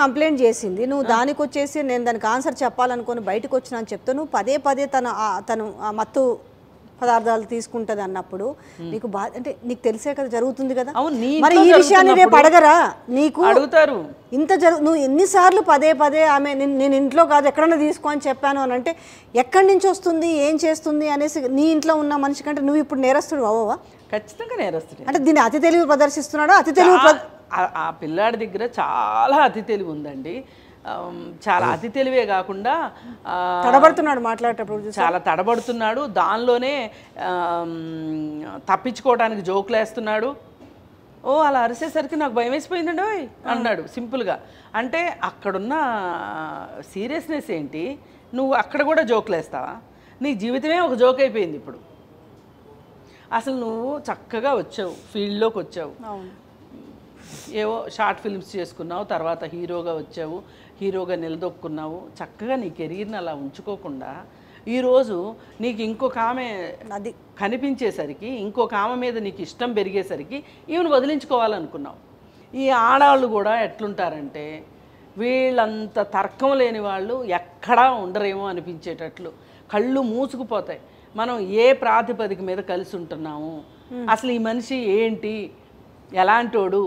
Complaint చేసింది, నువ్వు దానికి వచ్చేసి నేను దానికి ఆన్సర్ చెప్పాలనుకుని బయటకు వచ్చినా అని చెప్తే నువ్వు పదే పదే తను మత్తు పదార్థాలు తీసుకుంటది అన్నప్పుడు నీకు బాధ అంటే నీకు తెలిసే కదా జరుగుతుంది కదా. మరి ఈ విషయాన్ని రేపు అడగరా నీకు? అడుగుతారు. నువ్వు ఎన్నిసార్లు పదే పదే ఆమె నేను ఇంట్లో కాదు ఎక్కడన్నా తీసుకో అని చెప్పాను అని అంటే ఎక్కడి నుంచి వస్తుంది, ఏం చేస్తుంది అనేసి నీ ఇంట్లో ఉన్న మనిషి కంటే నువ్వు ఇప్పుడు నేరస్తుడు అవ్వవా? ఖచ్చితంగా నేరస్తుడు. అంటే దీన్ని అతి తెలివి ప్రదర్శిస్తున్నాడా? అతి తెలివి ఆ పిల్లాడి దగ్గర చాలా అతి తెలివి ఉందండి. చాలా అతి తెలివే కాకుండా తడబడుతున్నాడు, మాట్లాడేటప్పుడు చాలా తడబడుతున్నాడు. దానిలోనే తప్పించుకోవడానికి జోకులు వేస్తున్నాడు. ఓ అలా అరిసేసరికి నాకు భయం వేసిపోయిందండి అన్నాడు సింపుల్గా. అంటే అక్కడున్న సీరియస్నెస్ ఏంటి? నువ్వు అక్కడ కూడా జోకులు వేస్తావా? నీ జీవితమే ఒక జోక్ అయిపోయింది ఇప్పుడు. అసలు నువ్వు చక్కగా వచ్చావు, ఫీల్డ్లోకి వచ్చావు, ఏవో షార్ట్ ఫిల్మ్స్ చేసుకున్నావు, తర్వాత హీరోగా వచ్చావు, హీరోగా నిలదొక్కున్నావు. చక్కగా నీ కెరీర్ని అలా ఉంచుకోకుండా ఈరోజు నీకు ఇంకొక ఆమె అది కనిపించేసరికి, ఇంకొక ఆమె మీద నీకు ఇష్టం పెరిగేసరికి ఈమెను వదిలించుకోవాలనుకున్నావు. ఈ ఆడవాళ్ళు కూడా ఎట్లుంటారంటే వీళ్ళంత తర్కం లేని వాళ్ళు ఎక్కడా ఉండరేమో అనిపించేటట్లు కళ్ళు మూసుకుపోతాయి. మనం ఏ ప్రాతిపదిక మీద కలిసి ఉంటున్నాము, అసలు ఈ మనిషి ఏంటి, ఎలాంటోడు,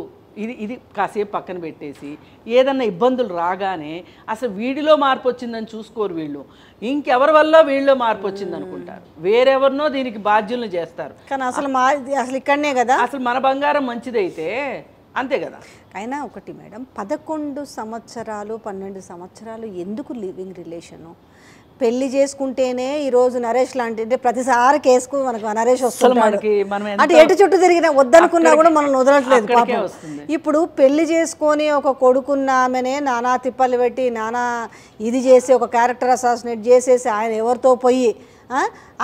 ఇది కాసేపు పక్కన పెట్టేసి ఏదన్నా ఇబ్బందులు రాగానే అసలు వీడిలో మార్పు వచ్చిందని చూసుకోరు వీళ్ళు. ఇంకెవరి వల్ల వీళ్ళలో మార్పు వచ్చింది అనుకుంటారు, వేరెవరినో దీనికి బాధ్యులను చేస్తారు. కానీ అసలు ఇక్కడనే కదా అసలు మన బంగారం మంచిదైతే అంతే కదా. అయినా ఒకటి మేడం, 11 సంవత్సరాలు 12 సంవత్సరాలు ఎందుకు లివింగ్ రిలేషను? పెళ్లి చేసుకుంటేనే ఈరోజు నరేష్ లాంటి అంటే ప్రతిసారి కేసుకు మనకు నరేష్ వస్తున్నాడు. అంటే ఎటు చుట్టూ తిరిగినా వద్దనుకున్నా కూడా మనల్ని వదలట్లేదు పాపం. ఇప్పుడు పెళ్లి చేసుకొని ఒక కొడుకున్న ఆమెనే నానా తిప్పలు పెట్టి నానా ఇది చేసి ఒక క్యారెక్టర్ అసాసినేట్ చేసేసి ఆయన ఎవరితో పోయి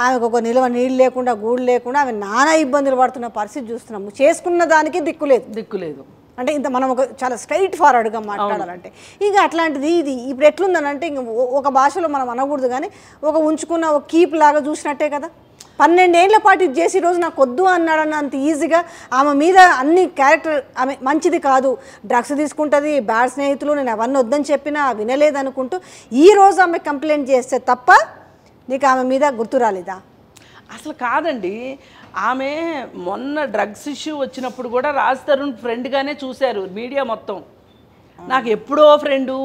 ఆమెకు ఒక నిల్వ నీళ్ళు లేకుండా గూడు లేకుండా ఆమె నానా ఇబ్బందులు పడుతున్న పరిస్థితి చూస్తున్నాము. చేసుకున్న దానికి దిక్కులేదు. అంటే ఇంత మనం ఒక చాలా స్ట్రైట్ ఫార్వర్డ్గా మాట్లాడాలంటే ఇక అట్లాంటిది ఇది ఇప్పుడు ఎట్లుందనంటే ఇంక ఒక భాషలో మనం అనకూడదు కానీ ఒక ఉంచుకున్న ఒక కీప్ లాగా చూసినట్టే కదా. 12 ఏళ్ల పాటు ఇది చేసి ఈరోజు నాకు వద్దు అన్నాడన్న అంత ఈజీగా ఆమె మీద అన్ని క్యారెక్టర్ ఆమె మంచిది కాదు, డ్రగ్స్ తీసుకుంటుంది, బ్యాడ్ స్నేహితులు, నేను అవన్నీ వద్దని చెప్పినా వినలేదనుకుంటూ ఈరోజు ఆమె కంప్లైంట్ చేస్తే తప్ప నీకు ఆమె మీద గుర్తు రాలేదా? అసలు కాదండి. ఆమె మొన్న డ్రగ్స్ ఇష్యూ వచ్చినప్పుడు కూడా రాజ్ తరుణ్ ఫ్రెండ్గానే చూశారు మీడియా మొత్తం. నాకు ఎప్పుడో ఫ్రెండు,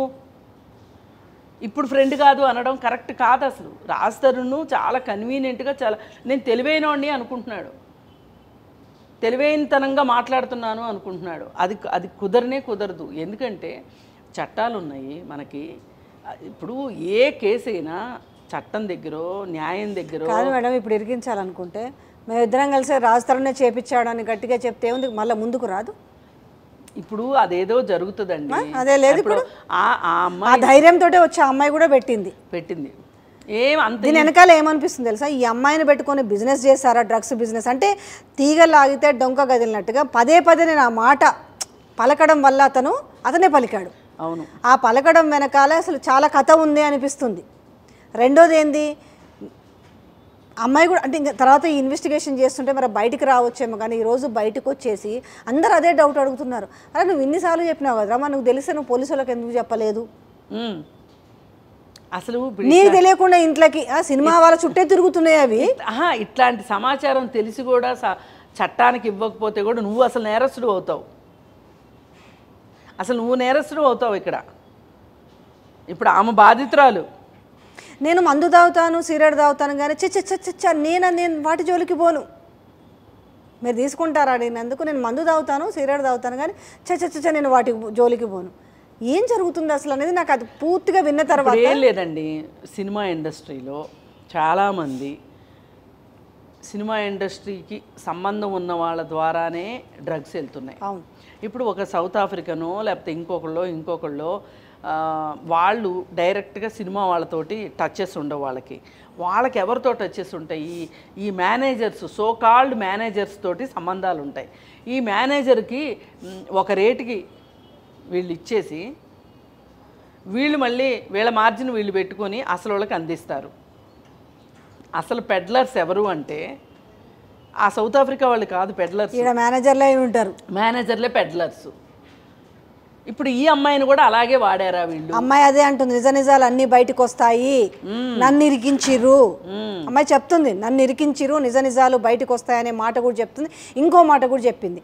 ఇప్పుడు ఫ్రెండ్ కాదు అనడం కరెక్ట్ కాదు. అసలు రాజ్ తరుణ్ చాలా కన్వీనియంట్గా నేను తెలివైనోడిని అనుకుంటున్నాడు, తెలివైనతనంగా మాట్లాడుతున్నాను అనుకుంటున్నాడు. అది కుదరదు. ఎందుకంటే చట్టాలు ఉన్నాయి మనకి. ఇప్పుడు ఏ కేసు అయినా చట్టం దగ్గర న్యాయం దగ్గర కాదు మేడం. ఇప్పుడు ఇరికించాలనుకుంటే మేమిద్దరం కలిసి రాజ్ తరుణ్నే చేపించాడని గట్టిగా చెప్తే ఉంది, మళ్ళీ ముందుకు రాదు. ఇప్పుడు అదేదో జరుగుతుందండి. అదే లేదు ఇప్పుడు ఆ ధైర్యంతో వచ్చే అమ్మాయి కూడా పెట్టింది. దీని వెనకాల ఏమనిపిస్తుంది తెలుసా? ఈ అమ్మాయిని పెట్టుకొని బిజినెస్ చేశారా, డ్రగ్స్ బిజినెస్ అంటే తీగలాగితే డొంక గదిలినట్టుగా పదే నేను ఆ మాట పలకడం వల్ల అతనే పలికాడు. అవును, ఆ పలకడం వెనకాల అసలు చాలా కథ ఉంది అనిపిస్తుంది. రెండోది ఏంది, అమ్మాయి కూడా అంటే ఇంకా తర్వాత ఈ ఇన్వెస్టిగేషన్ చేస్తుంటే మరి బయటికి రావచ్చేమో, కానీ ఈరోజు బయటకు వచ్చేసి అందరూ అదే డౌట్ అడుగుతున్నారు. అరే నువ్వు ఇన్నిసార్లు చెప్పినావు కదరా, మరి నువ్వు తెలిస్తే నువ్వు పోలీసు వాళ్ళకి ఎందుకు చెప్పలేదు? అసలు నీకు తెలియకుండా ఇంట్లోకి సినిమా వాళ్ళ చుట్టే తిరుగుతున్నాయి అవి. ఇట్లాంటి సమాచారం తెలిసి కూడా చట్టానికి ఇవ్వకపోతే కూడా నువ్వు అసలు నేరస్తుడు అవుతావు. ఇక్కడ ఇప్పుడు ఆమె బాధితురాలు. నేను మందు తాగుతాను, సిగరెట్ తాగుతాను కానీ నేను వాటి జోలికి పోను. మీరు తీసుకుంటారా అడిగినందుకు? నేను మందు తాగుతాను, సిగరెట్ తాగుతాను కానీ నేను వాటి జోలికి పోను. ఏం జరుగుతుంది అసలు అనేది నాకు అది పూర్తిగా విన్న తర్వాత ఏం లేదండి. సినిమా ఇండస్ట్రీలో చాలామంది సినిమా ఇండస్ట్రీకి సంబంధం ఉన్న వాళ్ళ ద్వారానే డ్రగ్స్ వెళ్తున్నాయి. ఇప్పుడు ఒక సౌత్ ఆఫ్రికనో లేకపోతే ఇంకొకళ్ళో వాళ్ళు డైరెక్ట్గా సినిమా వాళ్ళతోటి టచెస్ ఉండవు. వాళ్ళకి ఎవరితో టచెస్ ఉంటాయి? ఈ మేనేజర్స్, సో కాల్డ్ మేనేజర్స్ తోటి సంబంధాలు ఉంటాయి. ఈ మేనేజర్కి ఒక రేటుకి వీళ్ళు ఇచ్చేసి వీళ్ళు మళ్ళీ వీళ్ళ మార్జిన్ వీళ్ళు పెట్టుకొని అసలు వాళ్ళకి అందిస్తారు. అసలు పెడ్లర్స్ ఎవరు అంటే ఆ సౌత్ ఆఫ్రికా వాళ్ళు కాదు పెడ్లర్స్, మేనేజర్లే ఉంటారు. మేనేజర్లే పెడ్లర్స్. ఇప్పుడు ఈ అమ్మాయిని కూడా అలాగే వాడారా వీళ్ళు? అమ్మాయి అదే అంటుంది, నిజ నిజాలు అన్నీ బయటకు వస్తాయి, నన్ను ఇరికించిర్రు. అమ్మాయి చెప్తుంది, నన్ను ఇరికించిర్రు, నిజ నిజాలు బయటకు వస్తాయనే మాట కూడా చెప్తుంది. ఇంకో మాట కూడా చెప్పింది,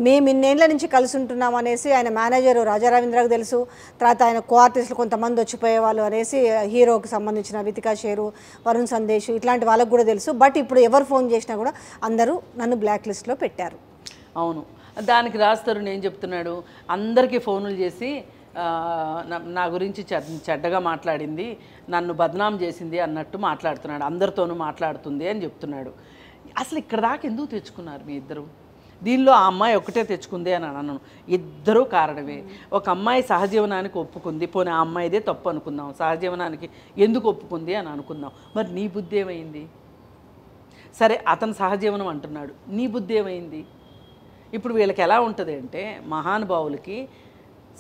మేము ఇన్నేళ్ల నుంచి కలిసి ఉంటున్నాం అనేసి ఆయన మేనేజరు రాజారవీంద్రకు తెలుసు, తర్వాత ఆయన కో ఆర్టిస్టులు కొంతమంది వచ్చిపోయేవాళ్ళు అనేసి హీరోకి సంబంధించిన వితికా షేరు, వరుణ్ సందేశ్ ఇట్లాంటి వాళ్ళకు కూడా తెలుసు. బట్ ఇప్పుడు ఎవరు ఫోన్ చేసినా కూడా అందరూ నన్ను బ్లాక్ లిస్ట్లో పెట్టారు. అవును, దానికి రాస్తారు నేను చెప్తున్నాడు, అందరికీ ఫోనులు చేసి నా గురించి చెడ్డగా మాట్లాడింది, నన్ను బదనాం చేసింది అన్నట్టు మాట్లాడుతున్నాడు, అందరితోనూ మాట్లాడుతుంది అని చెప్తున్నాడు. అసలు ఇక్కడ దాకా ఎందుకు తెచ్చుకున్నారు మీ ఇద్దరు? దీనిలో ఆ అమ్మాయి ఒక్కటే తెచ్చుకుంది అని అన్నాను, ఇద్దరూ కారణమే. ఒక అమ్మాయి సహజీవనానికి ఒప్పుకుంది, పోనీ ఆ అమ్మాయిదే తప్పు అనుకుందాం, సహజీవనానికి ఎందుకు ఒప్పుకుంది అని అనుకుందాం. మరి నీ బుద్ధి ఏమైంది? సరే అతను సహజీవనం అంటున్నాడు, నీ బుద్ధి ఏమైంది? ఇప్పుడు వీళ్ళకి ఎలా ఉంటుంది అంటే, మహానుభావులకి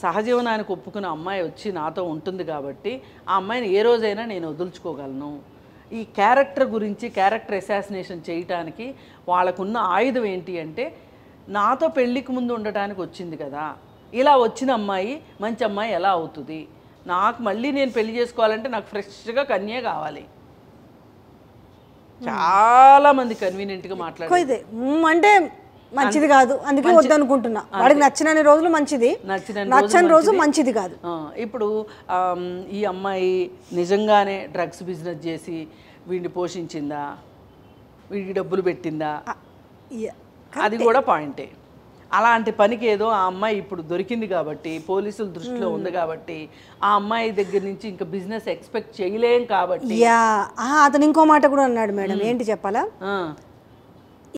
సహజీవనానికి ఒప్పుకున్న అమ్మాయి వచ్చి నాతో ఉంటుంది కాబట్టి ఆ అమ్మాయిని ఏ రోజైనా నేను వదులుచుకోగలను. ఈ క్యారెక్టర్ గురించి క్యారెక్టర్ అసాసినేషన్ చేయటానికి వాళ్ళకున్న ఆయుధం ఏంటి అంటే, నాతో పెళ్ళికి ముందు ఉండటానికి వచ్చింది కదా, ఇలా వచ్చిన అమ్మాయి మంచి అమ్మాయి ఎలా అవుతుంది? నాకు మళ్ళీ నేను పెళ్లి చేసుకోవాలంటే నాకు ఫ్రెష్గా కన్యే కావాలి. చాలామంది కన్వీనియంట్గా మాట్లాడారు, అంటే మంచిది కాదు, అందుకే వద్దనుకుంటున్నా. వాడికి నచ్చినన్ని రోజులు మంచిది, నచ్చని రోజు మంచిది కాదు. ఇప్పుడు ఈ అమ్మాయి నిజంగానే డ్రగ్స్ బిజినెస్ చేసి వీడిని పోషించిందా, వీడికి డబ్బులు పెట్టిందా, అది కూడా పాయింటే. అలాంటి పనికి ఏదో ఆ అమ్మాయి ఇప్పుడు దొరికింది కాబట్టి, పోలీసుల దృష్టిలో ఉంది కాబట్టి, ఆ అమ్మాయి దగ్గర నుంచి ఇంకా బిజినెస్ ఎక్స్పెక్ట్ చేయలేం కాబట్టి. అతను ఇంకో మాట కూడా అన్నాడు మేడం, ఏంటి చెప్పాలా,